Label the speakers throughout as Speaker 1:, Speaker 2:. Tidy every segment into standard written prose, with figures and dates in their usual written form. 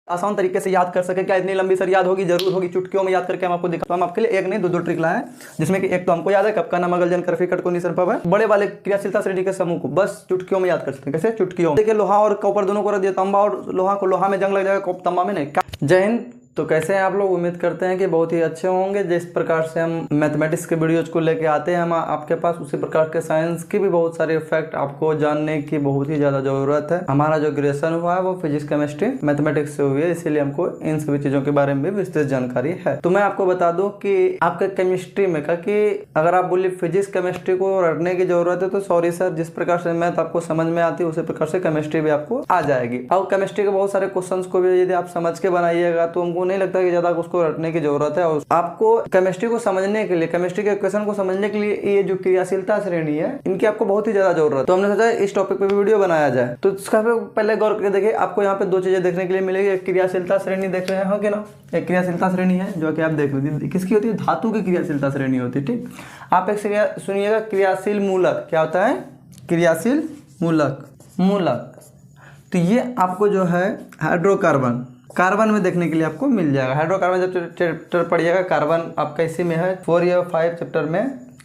Speaker 1: आसान तरीके से याद कर सके। क्या इतनी लंबी सर याद होगी? जरूर होगी। चुटकियों में याद करके हम आपको दिखा, तो हम आपके लिए एक नहीं दो ट्रिक लाए हैं, जिसमें कि एक तो हमको याद है कब का नाम अगल जन करफी कटको निसन पव है, बड़े वाले क्रियाशीलता श्रेणी के समूह को बस चुटकियों में याद कर सकते हैं। कैसे? चुटकियों। देखिए लोहा और कॉपर दोनों को रख दिया, तांबा और लोहा को, लोहा में जंग लग जाएगा, तांबा में नहीं। जय हिंद। तो कैसे हैं आप लोग? उम्मीद करते हैं कि बहुत ही अच्छे होंगे। जिस प्रकार से हम मैथमेटिक्स के वीडियोज को लेके आते हैं हम आपके पास, उसी प्रकार के साइंस की भी बहुत सारे फैक्ट आपको जानने की बहुत ही ज़्यादा ज़रूरत है। हमारा जो ग्रेजुएशन हुआ है वो फिजिक्स केमिस्ट्री मैथमेटिक्स से हुई है, इसीलिए हमको इन सभी चीज़ों के बारे में भी विस्तृत जानकारी है। तो मैं आपको बता दूं कि आपके केमिस्ट्री में कि अगर आप बोलिए फिजिक्स केमिस्ट्री को रटने की जरूरत है तो सॉरी सर, जिस प्रकार से मैथ आपको समझ में आती है उसी प्रकार से केमिस्ट्री भी आपको आ जाएगी। और केमिस्ट्री के बहुत सारे क्वेश्चन को भी यदि आप समझ के बनाइएगा तो हमको नहीं लगता कि ज्यादा उसको रटने की जरूरत है। और आपको केमिस्ट्री को समझने के लिए, केमिस्ट्री के इक्वेशन को समझने के लिए ये जो क्रियाशीलता श्रेणी है इनकी आपको बहुत ही ज्यादा जरूरत है। तो हमने सोचा इस टॉपिक पे भी वीडियो बनाया जाए। तो इसका पहले गौर करके देखिए, आपको यहाँ पे दो चीजें देखने के लिए मिलेगी। एक क्रियाशीलता श्रेणी देख रहे हैं कि ना, एक क्रियाशीलता श्रेणी है जो कि आप देख रहे हैं, किसकी होती है? धातु की क्रियाशीलता श्रेणी होती है। ठीक, आप एक सुनिएगा, क्रियाशील मूलक क्या होता है? क्रियाशील मूलक। तो ये आपको जो है कार्बन में देखने के लिए आपको मिल जाएगा। हाइड्रोकार्बन जब चैप्टर पढ़िएगा, कार्बन आपका इसी में है 4 या 5 चैप्टर में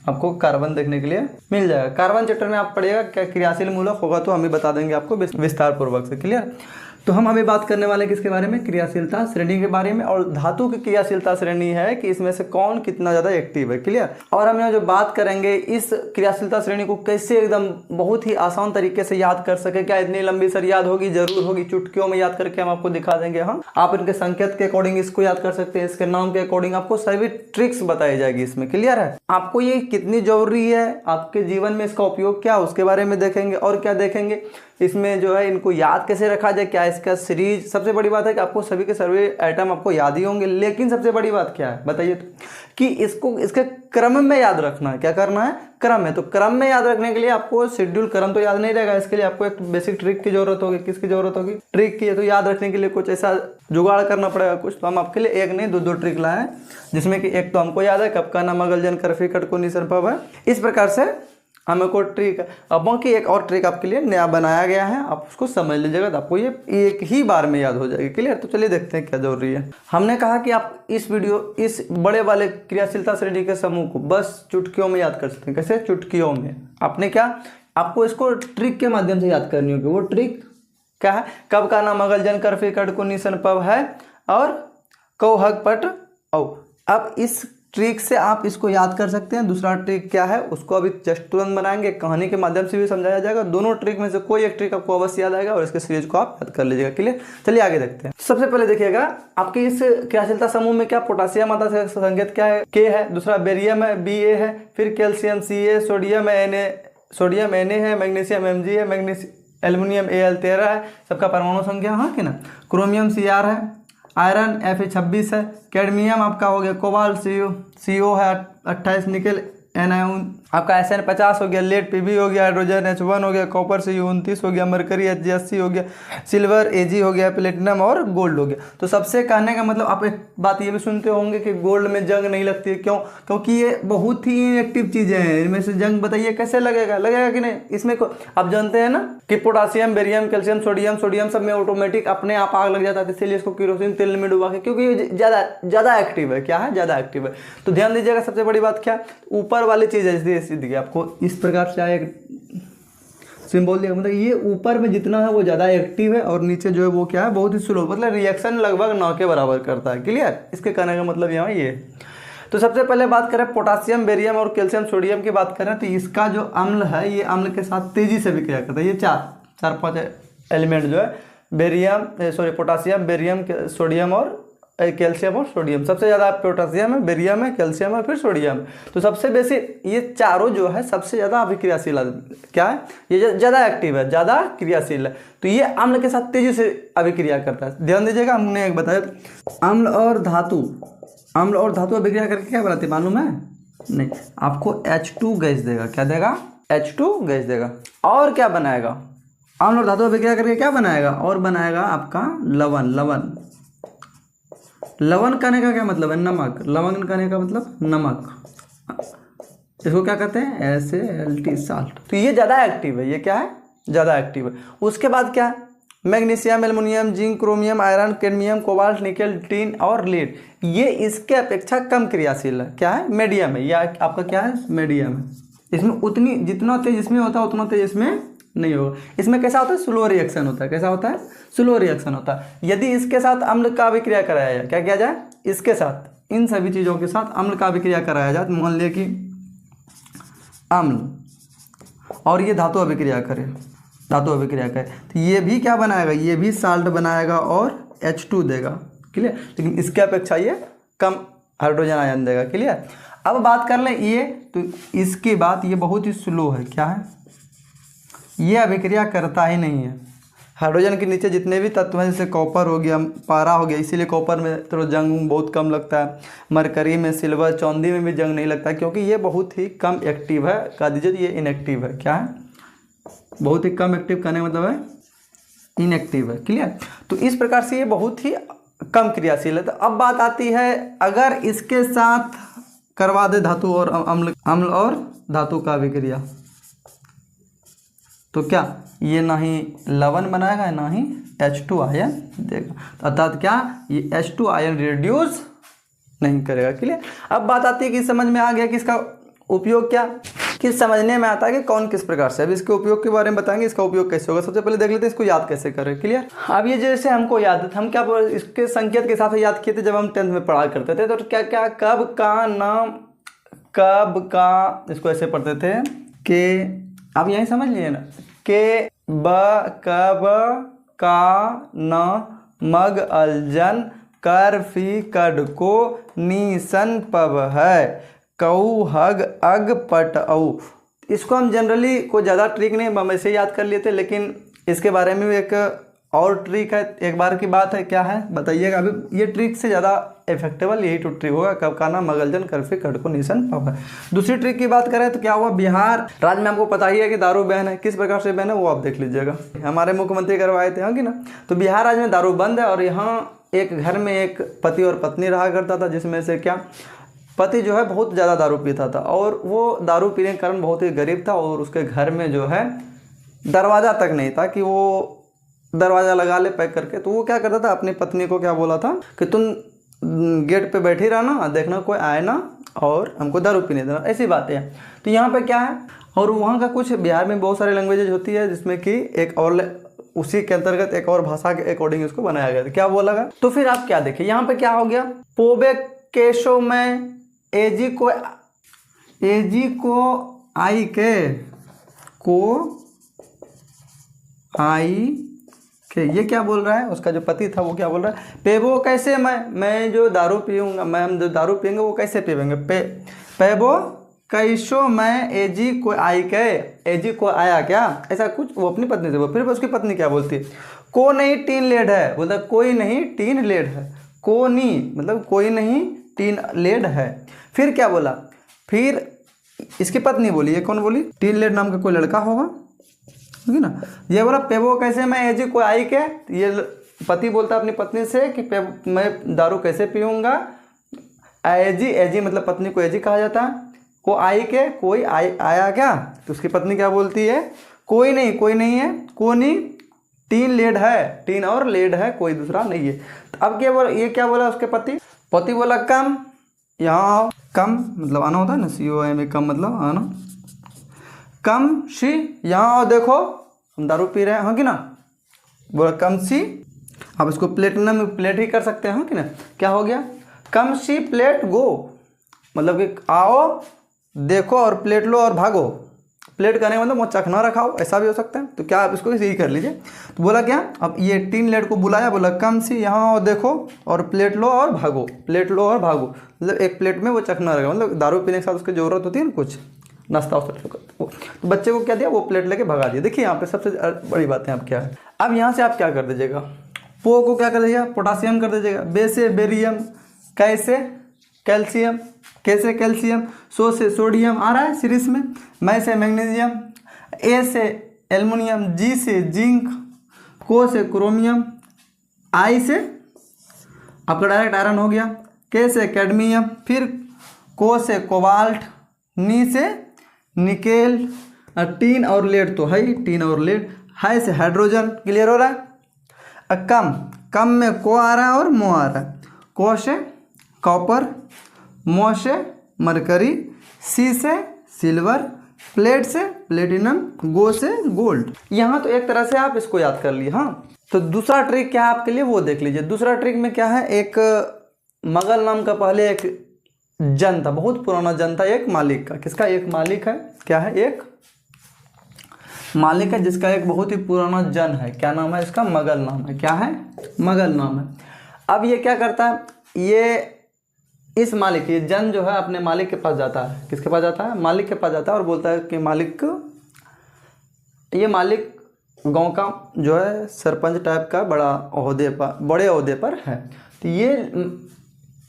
Speaker 1: आपको कार्बन देखने के लिए मिल जाएगा। कार्बन चैप्टर में आप पढ़िएगा क्या क्रियाशील मूलक होगा तो हम भी बता देंगे आपको विस्तार पूर्वक से। क्लियर? तो हम अभी बात करने वाले किसके बारे में? क्रियाशीलता श्रेणी के बारे में। और धातु की क्रियाशीलता श्रेणी है कि इसमें से कौन कितना ज्यादा एक्टिव है। क्लियर? और हम यहाँ जो बात करेंगे इस क्रियाशीलता श्रेणी को कैसे एकदम बहुत ही आसान तरीके से याद कर सके। क्या इतनी लंबी सर याद होगी? जरूर होगी। चुटकियों में याद करके हम आपको दिखा देंगे। हम आप इनके संकेत के अकॉर्डिंग इसको याद कर सकते हैं, इसके नाम के अकॉर्डिंग आपको सभी ट्रिक्स बताई जाएगी इसमें। क्लियर है? आपको ये कितनी जरूरी है, आपके जीवन में इसका उपयोग क्या, उसके बारे में देखेंगे। और क्या देखेंगे इसमें जो है, इनको याद कैसे रखा जाए, क्या इसका सीरीज। सबसे बड़ी बात है कि आपको सभी के सभी आइटम आपको याद ही होंगे, लेकिन सबसे बड़ी बात क्या है बताइए तो, कि इसको इसके क्रम में याद रखना है। क्या करना है? क्रम में। तो क्रम में याद रखने के लिए आपको शेड्यूल क्रम तो याद नहीं रहेगा, इसके लिए आपको एक बेसिक ट्रिक की जरूरत होगी। किसकी जरूरत होगी? ट्रिक की। तो याद रखने के लिए कुछ ऐसा जुगाड़ करना पड़ेगा कुछ। तो हम आपके लिए एक नहीं दो ट्रिक लाए हैं, जिसमें कि एक तो हमको याद है कब का नाम अगल जन करफी कटको निसन पव है। इस प्रकार से हमको ट्रिक, अब बाकी एक और ट्रिक आपके लिए नया बनाया गया है, आप उसको समझ लीजिएगा तो आपको ये एक ही बार में याद हो जाएगी। क्लियर? तो चलिए देखते हैं क्या जरूरी है। हमने कहा कि आप इस बड़े वाले क्रियाशीलता श्रेणी के समूह को बस चुटकियों में याद कर सकते हैं। कैसे? चुटकियों में। आपने क्या, आपको इसको ट्रिक के माध्यम से याद करनी होगी। वो ट्रिक क्या है? कब का नाम अगल जन करफी कटको निसन पव है और कौ हक पट औ। अब इस ट्रिक से आप इसको याद कर सकते हैं। दूसरा ट्रिक क्या है उसको अभी जस्ट तुरंत बनाएंगे, कहानी के माध्यम से भी समझाया जाएगा। दोनों ट्रिक में से कोई एक ट्रिक आपको अवश्य याद आएगा और इसके सीरीज को आप याद कर लीजिएगा। क्लियर? चलिए आगे देखते हैं। सबसे पहले देखिएगा, आपके इस क्रियाशीलता समूह में क्या पोटासियम आता है, संकेत क्या है? के है। दूसरा बेरियम है, Ba है। फिर कैल्शियम Ca, सोडियम Na है, मैग्नीशियम Mg है, एल्यूमिनियम Al13 है। सबका परमाणु संख्या हाँ कि ना। क्रोमियम Cr है, आयरन Fe26 है, कैडमियम आपका हो गया, कोबाल्ट CO है 28, निकल एनायन आपका Sn50 हो गया, लेड Pb हो गया, हाइड्रोजन H1 हो गया, कॉपर Cu29 हो गया, मरकरी Hg80 हो गया, सिल्वर Ag हो गया, प्लेटिनम और गोल्ड हो गया। तो सबसे कहने का मतलब, आप एक बात ये भी सुनते होंगे कि गोल्ड में जंग नहीं लगती है। क्यों? क्योंकि ये बहुत ही एक्टिव चीजें हैं। इनमें से जंग बताइए कैसे लगेगा कि नहीं? इसमें आप जानते हैं ना कि पोटासियम, बेरियम, कैल्शियम, सोडियम सब में ऑटोमेटिक अपने आप आग लग जाता है, इसीलिए इसको केरोसिन तेल में डुबा के, क्योंकि ये ज्यादा एक्टिव है। क्या है? ज्यादा एक्टिव है। तो ध्यान दीजिएगा, सबसे बड़ी बात क्या, ऊपर वाली चीज है सीधी आपको इस प्रकार से आए सिंबल दिया, मतलब ये ऊपर में जितना है वो ज्यादा एक्टिव है और नीचे जो है वो क्या है, बहुत ही स्लो, मतलब रिएक्शन लगभग 9 के बराबर करता है। क्लियर? इसके कहने का मतलब यहाँ ये। तो सबसे पहले बात करें पोटासियम, बेरियम और कैल्शियम, सोडियम की बात करें तो इसका जो अम्ल है ये अम्ल के साथ तेजी से विक्रिया करता है। ये चार पांच एलिमेंट जो है पोटासियम, बेरियम, सोडियम और कैल्शियम और सोडियम। सबसे ज़्यादा पोटासियम है, बेरियम है, कैल्शियम है, फिर सोडियम है। तो सबसे बेसी ये चारों जो है सबसे ज़्यादा अभिक्रियाशील क्या है, ये ज़्यादा एक्टिव है, ज़्यादा क्रियाशील है। तो ये अम्ल के साथ तेजी से अभिक्रिया करता है। ध्यान दीजिएगा, हमने एक बताया अम्ल और धातु अभिक्रिया करके क्या बनाते हैं मालूम है? नहीं, आपको H2 गैस देगा। क्या देगा? H2 गैस देगा। और क्या बनाएगा? अम्ल और धातु अभिक्रिया करके क्या बनाएगा? और बनाएगा आपका लवण कहने का क्या मतलब है? नमक। लवण कहने का मतलब नमक। इसको क्या कहते हैं? SaLt, salt. तो ये ज़्यादा एक्टिव है। ये क्या है? ज़्यादा एक्टिव है। उसके बाद क्या है? Magnesium, aluminium, zinc, chromium, iron, cadmium, cobalt, nickel, tin और लीड, ये इसके अपेक्षा कम क्रियाशील है। क्या है? मीडियम है, या आपका क्या है? मीडियम है। इसमें उतनी जितना तेज इसमें होता है उतना तेज इसमें नहीं होगा। इसमें कैसा होता है? स्लो रिएक्शन होता है। कैसा होता है? स्लो रिएक्शन होता है। यदि इसके साथ अम्ल का अभिक्रिया कराया जाए, क्या किया जाए? इसके साथ, इन सभी चीज़ों के साथ अम्ल का अभिक्रिया कराया जाए, तो मान लिया कि अम्ल और ये धातु अभिक्रिया करे, धातु अभिक्रिया करे, तो ये भी क्या बनाएगा? ये भी साल्ट बनाएगा और H2 देगा। क्लियर? लेकिन इसके अपेक्षा ये कम हाइड्रोजन आयन देगा। क्लियर? अब बात कर लें ये, तो इसकी बात, ये बहुत ही स्लो है। क्या है? ये अभिक्रिया करता ही नहीं है। हाइड्रोजन के नीचे जितने भी तत्व हैं, जैसे कॉपर हो गया, पारा हो गया, इसीलिए कॉपर में तो जंग बहुत कम लगता है। मरकरी में, सिल्वर, चांदी में भी जंग नहीं लगता, क्योंकि ये बहुत ही कम एक्टिव है। कह दीजिए ये इनएक्टिव है। क्या है? बहुत ही कम एक्टिव करने का मतलब है इनएक्टिव है। क्लियर? तो इस प्रकार से ये बहुत ही कम क्रियाशील है। तो अब बात आती है, अगर इसके साथ करवा दे धातु और अम्ल और धातु का अभिक्रिया, तो क्या ये ना ही लवण बनाएगा ना ही H2 आयन देगा। अर्थात क्या? ये H2 आयन रिड्यूस नहीं करेगा। क्लियर? अब बात आती है कि समझ में आ गया कि इसका उपयोग क्या, कि समझने में आता है कि कौन किस प्रकार से। अब इसके उपयोग के बारे में बताएंगे, इसका उपयोग कैसे होगा। सबसे पहले देख लेते हैं इसको याद कैसे करें। क्लियर? अब ये जैसे हमको याद है, हम क्या इसके संकेत के हिसाब से याद किए थे जब हम 10th में पढ़ा करते थे। तो क्या क्या, कब का नाम, कब का, इसको ऐसे पढ़ते थे कि, आप यही समझ लिए ना, के ब कब का न मग अलजन कर फी कड को नीसन पब है कऊ हग अग पट औ। इसको हम जनरली कोई ज़्यादा ट्रिक नहीं, हम ऐसे याद कर लिए थे, लेकिन इसके बारे में भी एक और ट्रिक है। एक बार की बात है, क्या है बताइएगा। अभी ये ट्रिक से ज़्यादा इफेक्टेबल यही ट्रिक होगा, कब का नाम मगलजन करफे कड़को निशन पापा। दूसरी ट्रिक की बात करें तो क्या हुआ, बिहार राज्य में आपको पता ही है कि दारू बैन है। किस प्रकार से बैन है वो आप देख लीजिएगा, हमारे मुख्यमंत्री करवाए थे, हाँ कि ना। तो बिहार राज्य में दारू बंद है, और यहाँ एक घर में एक पति और पत्नी रहा करता था, जिसमें से क्या, पति जो है बहुत ज़्यादा दारू पीता था, और वो दारू पीने के कारण बहुत ही गरीब था, और उसके घर में जो है दरवाज़ा तक नहीं था कि वो दरवाज़ा लगा ले पैक करके। तो वो क्या करता था, अपनी पत्नी को क्या बोला था कि तुम गेट पे बैठी रहना, देखना कोई आए ना, और हमको दारू पीने देना, ऐसी बातें हैं। तो यहाँ पे क्या है, और वहाँ का कुछ, बिहार में बहुत सारे लैंग्वेजेज होती है, जिसमें कि एक और उसी के अंतर्गत एक और भाषा के अकॉर्डिंग इसको बनाया गया था। क्या बोला गया, तो फिर आप क्या देखिए यहाँ पे क्या हो गया, पोबे केशो में एजी को आई के ये क्या बोल रहा है, उसका जो पति था वो क्या बोल रहा है, पेबो कैसे, मैं जो दारू पीऊँगा, हम जो दारू पियेंगे वो कैसे पीवेंगे, पेबो कैसो मैं एजी को आई के, एजी को आया क्या, ऐसा कुछ वो अपनी पत्नी से बोल। फिर उसकी पत्नी क्या बोलती है, को नहीं टीन लेड है, बोलता कोई नहीं टीन लेड है, को नहीं मतलब कोई नहीं टीन लेड है। फिर क्या बोला, फिर इसकी पत्नी बोली, ये कौन बोली, टीन लेड नाम का कोई लड़का होगा, ठीक है ना। ये बोला पेबो कैसे मैं एजी को आई के, ये पति बोलता है अपनी पत्नी से कि मैं दारू कैसे पीऊँगा, एजी, एजी मतलब पत्नी को एजी कहा जाता है, को आई के कोई आया क्या, तो उसकी पत्नी क्या बोलती है, कोई नहीं है, को नहीं टीन लेड है, टीन और लेड है, कोई दूसरा नहीं है। तो अब क्या बोला, ये क्या बोला उसके पति बोला कम, यहाँ आओ, कम मतलब आना होता है ना, COM में कम मतलब आना, कम सी यहाँ आओ, देखो हम दारू पी रहे हैं, हाँ कि ना, बोला कम सी। आप इसको प्लेटिनम प्लेट ही कर सकते हैं, हाँ कि ना। क्या हो गया, कम सी प्लेट गो, मतलब कि आओ देखो और प्लेट लो और भागो। प्लेट करने का मतलब वो चखना रखाओ, ऐसा भी हो सकता है। तो क्या आप इसको यही कर लीजिए। तो बोला क्या, अब ये टीन लेड को बुलाया, बोला कम सी यहाँ आओ देखो और प्लेट लो और भागो, प्लेट लो और भागो, मतलब एक प्लेट में वो चखना रखा, मतलब दारू पीने के साथ उसकी ज़रूरत होती है ना कुछ नाश्ता वास्ता। तो बच्चे को क्या दिया, वो प्लेट लेके भगा दिया। देखिए यहाँ पे सबसे बड़ी बात है आप क्या है, अब यहाँ से आप क्या कर दीजिएगा, पो को क्या कर दीजिएगा, पोटासियम कर दीजिएगा, बे से बेरियम, कैसे कैल्शियम, कैसे कैल्शियम, सो से सोडियम आ रहा है सीरीज में, मैं से मैग्नीशियम, ए से एल्युमिनियम, जी से जिंक, को से क्रोमियम, आई से आपका डायरेक्ट आयरन हो गया, के से कैडमियम, फिर को से कोबाल्ट, नी से निकेल, टीन और लेड तो है, टीन और लेड, हाई से हाइड्रोजन। क्लियर हो रहा है। कम, कम में को आ रहा है और मो आ रहा है। को से कॉपर, मो से मरकरी, सी से सिल्वर, प्लेट से प्लेटिनम, गो से गोल्ड। यहाँ तो एक तरह से आप इसको याद कर लिए। हाँ, तो दूसरा ट्रिक क्या है आपके लिए वो देख लीजिए। दूसरा ट्रिक में क्या है, एक मगल नाम का पहले एक जन था, बहुत पुराना जन था, एक मालिक का। किसका? एक मालिक है। क्या है? एक मालिक है जिसका एक बहुत ही पुराना जन है। क्या नाम है इसका? मगल नाम है। क्या है? मगल नाम है। अब ये क्या करता है, ये इस मालिक, ये जन जो है अपने मालिक के पास जाता है। किसके पास जाता है? मालिक के पास जाता है और बोलता है कि मालिक, ये मालिक गांव का जो है सरपंच टाइप का बड़े ओहदे पर है। तो ये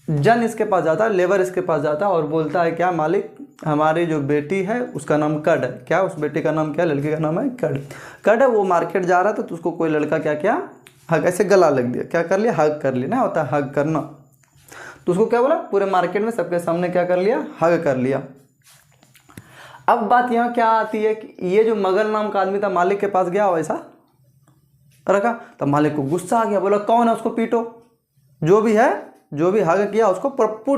Speaker 1: जन इसके पास जाता है, लेबर इसके पास जाता है और बोलता है क्या, मालिक हमारी जो बेटी है उसका नाम कड है। क्या? उस बेटी का नाम क्या? लड़की का नाम है कड। कड है, वो मार्केट जा रहा था तो उसको कोई लड़का क्या किया, हग, ऐसे गला लग दिया। क्या कर लिया? हग कर लिया। ना होता है हग करना, तो उसको क्या बोला, पूरे मार्केट में सबके सामने क्या कर लिया, हग कर लिया। अब बात यहाँ क्या आती है कि ये जो मगल नाम का आदमी था मालिक के पास गया, वैसा रखा, तब मालिक को गुस्सा आ गया, बोला कौन है उसको पीटो, जो भी है, जो भी हग किया उसको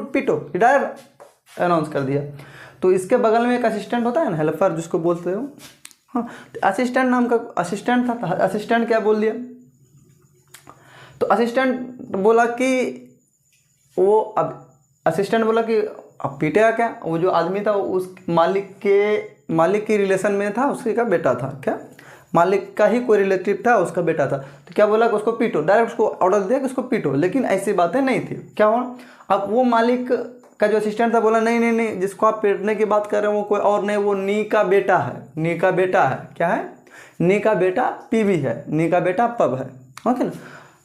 Speaker 1: पीटो, डायरेक्ट अनाउंस कर दिया। तो इसके बगल में एक असिस्टेंट होता है ना, हेल्पर जिसको बोलते हो। हाँ, तो असिस्टेंट नाम का असिस्टेंट था, तो असिस्टेंट क्या बोल दिया, तो असिस्टेंट बोला कि वो, अब असिस्टेंट बोला कि अब पीटेगा क्या, वो जो आदमी था उस मालिक के रिलेशन में था, उसके का बेटा था। क्या? मालिक का ही कोई रिलेटिव था, उसका बेटा था। तो क्या बोला कि उसको पीटो, डायरेक्ट उसको ऑर्डर दिया कि उसको पीटो। लेकिन ऐसी बातें नहीं थी। क्या हुआ, अब वो मालिक का जो असिस्टेंट था बोला नहीं नहीं नहीं, जिसको आप पीटने की बात कर रहे हो वो कोई और नहीं, वो नी का बेटा है। नी का बेटा है। क्या है? नी का बेटा पीवी है, नी का बेटा पब है। ओके ना।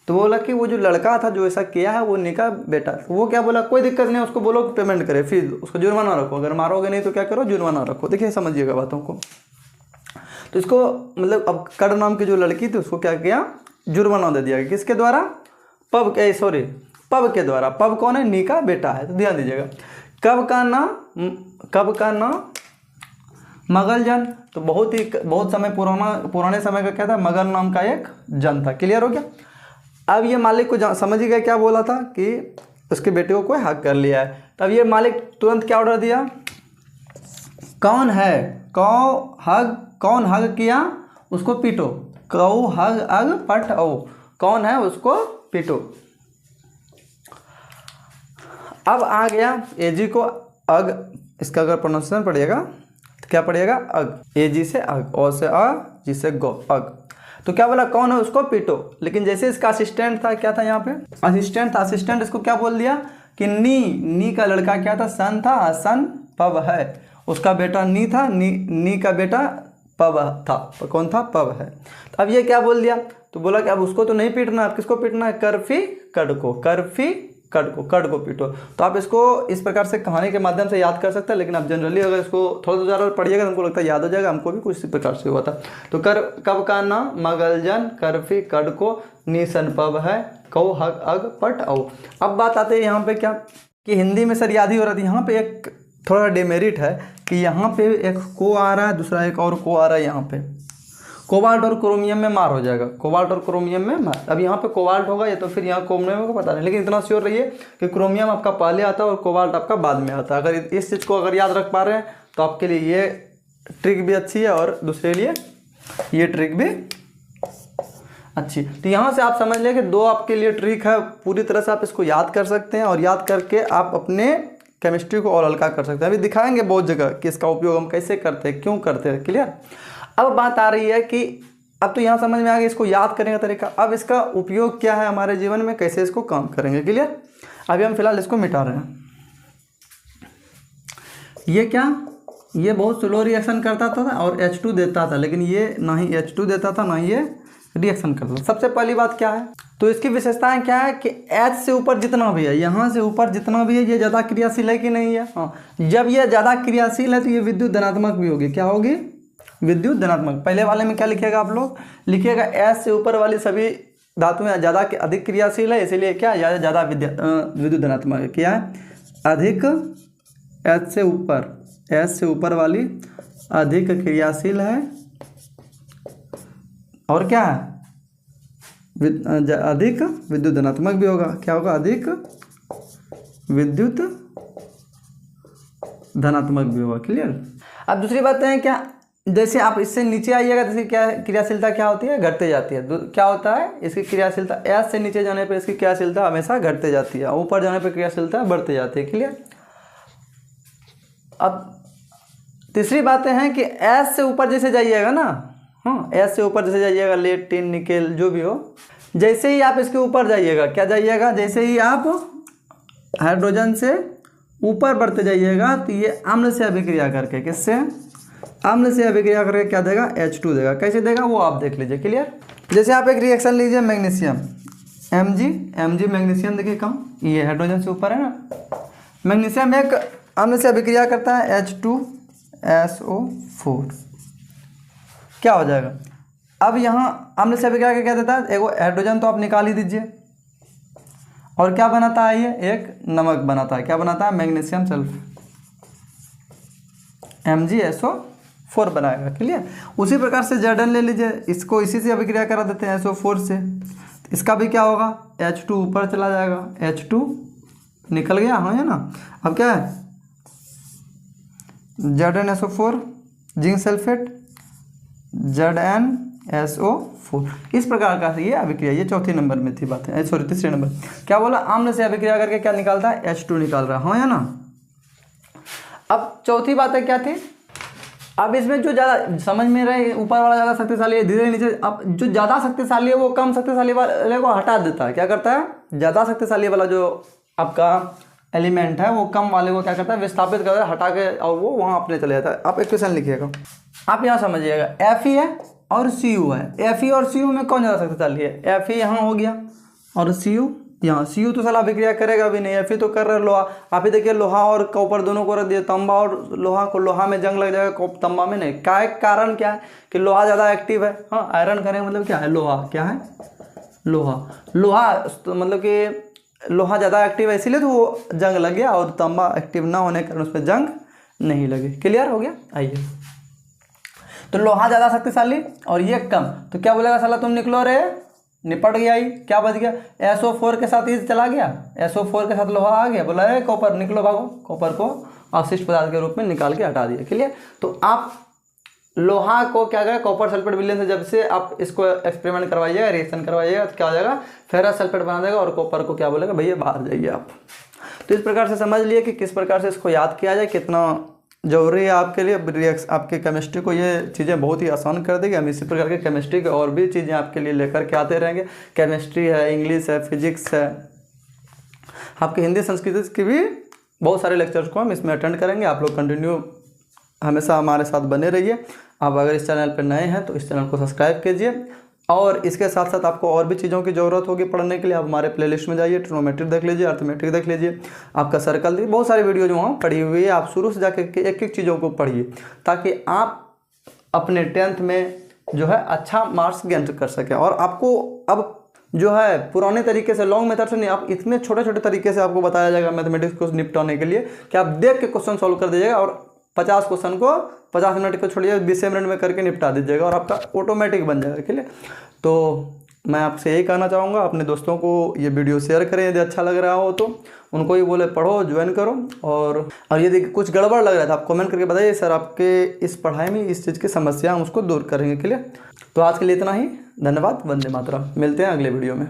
Speaker 1: तो बोला कि वो जो लड़का था जो ऐसा किया है वो नी का बेटा। तो वो क्या बोला, कोई दिक्कत नहीं, उसको बोलो कि पेमेंट करे, फीस उसको जुर्माना रखो, अगर मारोगे नहीं तो क्या करो, जुर्माना रखो। देखिए समझिएगा बातों को। तो इसको मतलब अब कड नाम की जो लड़की थी उसको क्या किया, जुर्माना दे दिया। किसके द्वारा? पब के द्वारा। पब कौन है? नी का बेटा है। तो ध्यान दीजिएगा, कब का नाम मगल जन। तो बहुत समय पुराने समय का क्या था, मगल नाम का एक जन था। क्लियर हो गया। अब ये मालिक को समझ गया क्या बोला था कि उसके बेटे को कोई हक कर लिया है। तब ये मालिक तुरंत क्या ऑर्डर दिया, कौन है, कौन हग किया उसको पीटो। कौ हग अग पट ओ, कौन है उसको पीटो। अब आ गया एजी को अग, इसका अगर प्रोनाउंसिएशन पढ़िएगा तो क्या पढ़िएगा, अग। एजी से अग, ओ से अ, जी से गो, अग। तो क्या बोला, कौन है उसको पीटो। लेकिन जैसे इसका असिस्टेंट था, क्या था यहाँ पे, असिस्टेंट था, असिस्टेंट इसको क्या बोल दिया कि नी का लड़का क्या था, सन था, सन पब है, उसका बेटा नी था, नी का बेटा पब था। कौन था? पब है। तो अब ये क्या बोल दिया, तो बोला कि अब उसको तो नहीं पीटना, अब किसको पीटना है, करफी कड को पीटो। तो आप इसको इस प्रकार से कहानी के माध्यम से याद कर सकते हैं। लेकिन आप जनरली अगर इसको थोड़ा ज़्यादा पढ़िएगा तो हमको लगता है याद हो जाएगा। हमको भी कुछ इसी प्रकार से हुआ था। तो कब का नाम मगलजन, करफी कड को, नीसन पब है, कौ हग अग पट औ। अब बात आते हैं यहाँ पे क्या कि हिंदी में सर याद ही हो रहा था। यहाँ पे एक थोड़ा डिमेरिट है कि यहाँ पे एक को आ रहा है, दूसरा एक और को आ रहा है। यहाँ पे कोबाल्ट और क्रोमियम में मार हो जाएगा, कोबाल्ट और क्रोमियम में मार। अब यहाँ पे कोबाल्ट होगा या तो फिर यहाँ क्रोमियम होगा, पता नहीं। लेकिन इतना श्योर रहिए कि क्रोमियम आपका पहले आता है और कोबाल्ट आपका बाद में आता है। अगर इस चीज़ को अगर याद रख पा रहे हैं तो आपके लिए ये ट्रिक भी अच्छी है और दूसरे लिए ये ट्रिक भी अच्छी। तो यहाँ से आप समझ लें कि दो आपके लिए ट्रिक है, पूरी तरह से आप इसको याद कर सकते हैं और याद करके आप अपने केमिस्ट्री को और हल्का कर सकते हैं। अभी दिखाएंगे बहुत जगह कि इसका उपयोग हम कैसे करते हैं, क्यों करते हैं। क्लियर। अब बात आ रही है कि अब तो यहाँ समझ में आ गया इसको याद करने का तरीका। अब इसका उपयोग क्या है हमारे जीवन में, कैसे इसको काम करेंगे। क्लियर। अभी हम फिलहाल इसको मिटा रहे हैं। ये क्या, ये बहुत स्लो रिएक्शन करता था और H2 देता था, लेकिन ये ना ही H2 देता था ना ही ये रिएक्शन करता था। सबसे पहली बात क्या है, तो इसकी विशेषताएं क्या है कि H से ऊपर जितना भी है, यहाँ से ऊपर जितना भी है, ये ज़्यादा क्रियाशील है कि नहीं है। हाँ, जब ये ज़्यादा क्रियाशील है तो ये विद्युत धनात्मक भी होगी। क्या होगी, विद्युत धनात्मक। पहले वाले में क्या लिखिएगा आप लोग, लिखिएगा H से ऊपर वाली सभी धातुएं ज़्यादा अधिक क्रियाशील है, इसीलिए क्या ज़्यादा विद्युत धनात्मक है। क्या है, अधिक H से ऊपर वाली अधिक क्रियाशील है और क्या है, अधिक विद्युत धनात्मक भी होगा। क्या होगा? अधिक विद्युत धनात्मक भी होगा। क्लियर। अब दूसरी बात है क्या, जैसे आप इससे नीचे आइएगा तो इसकी क्या क्रियाशीलता क्या होती है? घटते जाती है। क्या होता है? इसकी क्रियाशीलता एस से नीचे जाने पर इसकी क्रियाशीलता हमेशा घटते जाती है, ऊपर जाने पर क्रियाशीलता बढ़ते जाती है। क्लियर। अब तीसरी बातें हैं कि एस से ऊपर जैसे जाइएगा ना, हाँ, एस से ऊपर जैसे जाइएगा, लेड, टिन, निकेल जो भी हो, जैसे ही आप इसके ऊपर जाइएगा, क्या जाइएगा? जैसे ही आप हाइड्रोजन से ऊपर बढ़ते जाइएगा तो ये अम्ल से अभिक्रिया करके, किससे? अम्ल से अभिक्रिया करके क्या देगा? H2 देगा। कैसे देगा वो आप देख लीजिए। क्लियर। जैसे आप एक रिएक्शन लीजिए, मैग्नीशियम Mg मैग्नीशियम देखिए कम, ये हाइड्रोजन से ऊपर है ना। मैग्नीशियम एक अम्ल से अभिक्रिया करता है H2SO4, क्या हो जाएगा? अब यहाँ अम्ल से अभिक्रिया क्या देता है? एक हाइड्रोजन तो आप निकाल ही दीजिए, और क्या बनाता है? ये एक नमक बनाता है। क्या बनाता है? मैग्नीशियम सल्फेट, MgSO4 बनाएगा। क्लियर। उसी प्रकार से Zn ले लीजिए, इसको इसी से अभिक्रिया करा देते हैं SO4 से, इसका भी क्या होगा? H2 ऊपर चला जाएगा, H2 निकल गया, हाँ है ना। अब क्या है? ZnSO4, जिंक सल्फेट, ZnSO4, इस प्रकार का ये अभिक्रिया, ये चौथे नंबर में थी बात है, सॉरी तीसरे नंबर। क्या बोला? अम्ल से अभिक्रिया करके क्या निकालता है? H2 निकाल रहा है, हाँ या ना। अब चौथी बात है क्या थी? अब इसमें जो ज़्यादा समझ में रहे, ऊपर वाला ज़्यादा शक्तिशाली है, धीरे नीचे। अब जो ज़्यादा शक्तिशाली है वो कम शक्तिशाली वाले को हटा देता है। क्या करता है? ज़्यादा शक्तिशाली वाला जो आपका एलिमेंट है वो कम वाले को क्या करता है? विस्थापित करता है, हटा के, और वो वहाँ अपने चले जाता है। आप एक क्वेश्चन लिखिएगा, आप यहाँ समझिएगा, Fe है और Cu है। Fe और Cu में कौन ज़्यादा शक्तिशाली है? Fe यहाँ हो गया और Cu यहाँ। Cu तो साला अभिक्रिया करेगा भी नहीं, Fe तो कर रहा है लोहा। आप ही देखिए, लोहा और कॉपर दोनों को रख दिया, तांबा और लोहा को, लोहा में जंग लग जाएगा, तांबा में नहीं। क्या कारण क्या है? कि लोहा ज़्यादा एक्टिव है। हाँ, आयरन करेंगे मतलब क्या है? लोहा। क्या है? लोहा तो मतलब कि लोहा ज़्यादा एक्टिव है, इसीलिए तो वो जंग लग गया, और तांबा एक्टिव ना होने के कारण उस पर जंग नहीं लगे। क्लियर हो गया। आइए, तो लोहा ज़्यादा शक्तिशाली और ये कम, तो क्या बोलेगा? साला तुम निकलो रे, निपट गया ही। क्या बच गया? SO4 के साथ ये चला गया, SO4 के साथ लोहा आ गया, बोला रे कॉपर निकलो, भागो। कॉपर को अवशिष्ट पदार्थ के रूप में निकाल के हटा दिया। क्लियर। तो आप लोहा को क्या करें? कॉपर सल्फेट विलयन से जब से आप इसको एक्सपेरिमेंट करवाइएगा, रिएक्शन करवाइएगा, तो क्या हो जाएगा? फेरस सल्फेट बना देगा, और कॉपर को क्या बोलेगा? भैया बाहर जाइए आप। तो इस प्रकार से समझ लिए कि किस प्रकार से इसको याद किया जाए, कितना जरूरी है आपके लिए। आपके केमिस्ट्री को ये चीज़ें बहुत ही आसान कर देगी। हम इसी प्रकार के केमिस्ट्री के और भी चीज़ें आपके लिए लेकर के आते रहेंगे। केमिस्ट्री है, इंग्लिश है, फिजिक्स है, आपके हिंदी संस्कृत की भी बहुत सारे लेक्चर्स को हम इसमें अटेंड करेंगे। आप लोग कंटिन्यू हमेशा हमारे साथ बने रहिए। आप अगर इस चैनल पर नए हैं तो इस चैनल को सब्सक्राइब कीजिए, और इसके साथ साथ आपको और भी चीज़ों की ज़रूरत होगी पढ़ने के लिए, आप हमारे प्लेलिस्ट में जाइए, ट्रिग्नोमेट्री देख लीजिए, अर्थमेट्रिक देख लीजिए, आपका सर्कल देखिए, बहुत सारी वीडियो जो वहाँ पढ़ी हुई है। आप शुरू से जाकर एक एक चीज़ों को पढ़िए, ताकि आप अपने 10th में जो है अच्छा मार्क्स गेन कर सकें। और आपको अब जो है पुराने तरीके से, लॉन्ग मेथड से नहीं, आप इतने छोटे छोटे तरीके से आपको बताया जाएगा मैथमेटिक्स को निपटाने के लिए, कि आप देख के क्वेश्चन सॉल्व कर दीजिएगा, और 50 क्वेश्चन को 50 मिनट को छोड़िए 20 मिनट में करके निपटा दीजिएगा, और आपका ऑटोमेटिक बन जाएगा। ठीक है। तो मैं आपसे यही कहना चाहूँगा, अपने दोस्तों को ये वीडियो शेयर करें, यदि अच्छा लग रहा हो तो उनको ही बोले पढ़ो, ज्वाइन करो। और यदि कुछ गड़बड़ लग रहा था, आप कमेंट करके बताइए, सर आपके इस पढ़ाई में इस चीज़ की समस्या हम उसको दूर करेंगे। क्लियर। तो आज के लिए इतना ही, धन्यवाद। वंदे मातरम। मिलते हैं अगले वीडियो में।